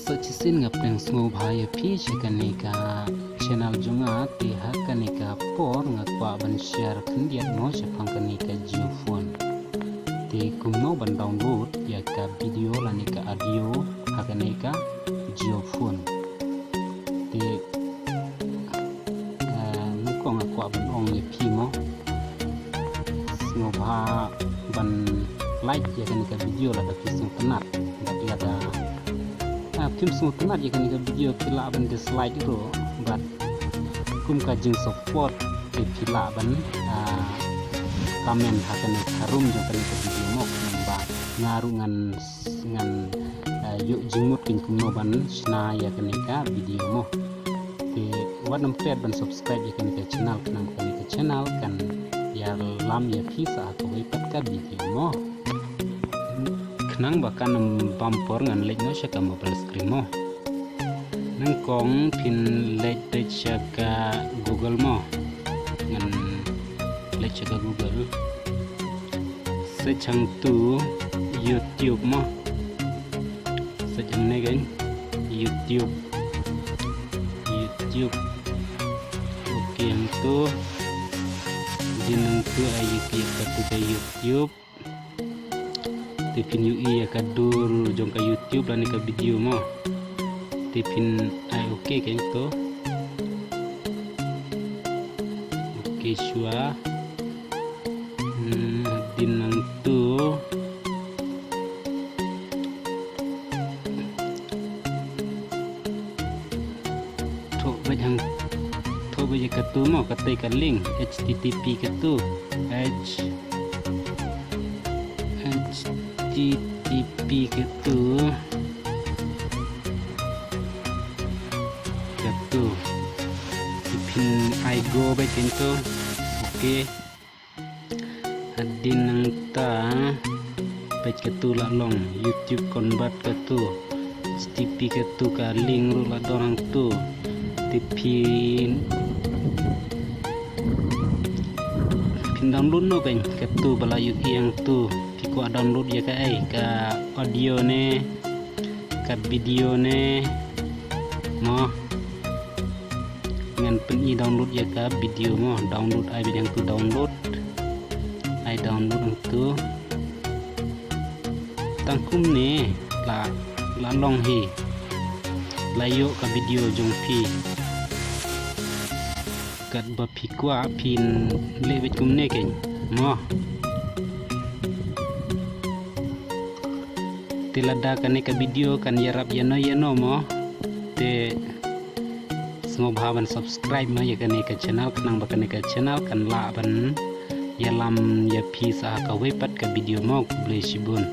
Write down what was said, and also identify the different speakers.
Speaker 1: Cisin ngapeng small bahaya pi chekanika channel junga ti hakanika por ngakwa ban share kendiat no chapang kanika geophone ti kumno ban download ya ka video lanika audio hakanika geophone ti muko ngakwa ban ong ya pi mo small ban like ya kanika video la da pisung penat da film semua tenat jika ni video pila ban dislike itu but kum kajing support ke pila ban komen hakan harum jika ni video mo ba ngaru ngan yuk jingmut kin kumno ban sna ya kanika video mo te wadam pet ban subscribe jika ni channel kan ya lam ya pisa aku ipat ka video mo nang bahkan bumper ngan lek no syaka mobile screen mo nang kong pin lek syaka Google mo ngan lek syaka Google sechang tu YouTube mo sechang ne kan YouTube oke yang tu jinang tu ayu ke YouTube tipin UI ya kadur jong ka YouTube dan ka video mo tipin ai oke kayak itu oke sure dinang tu to bajang katu mo katai ka link http katu http gitu tipin igo baik itu oke adin nang ta baik gitu lah long YouTube convert gitu http gitu ka link ru lah dorang tu tipin download no bang gitu bala yang tu ko download ya ka audio ne ka video ne mo ngan pen download ya ka video mo download ai bidang tu download tu tangkum ne la long hi layo ka video jong pi kat ba pi kwa pin lewet kum ne ken mo tilada kanika video kan yarap yano mo te semua bahaban subscribe mo ya kanika channel kanang bakanika channel kan la ban yalam ya pisa ka wepat ka video mo boleh sibun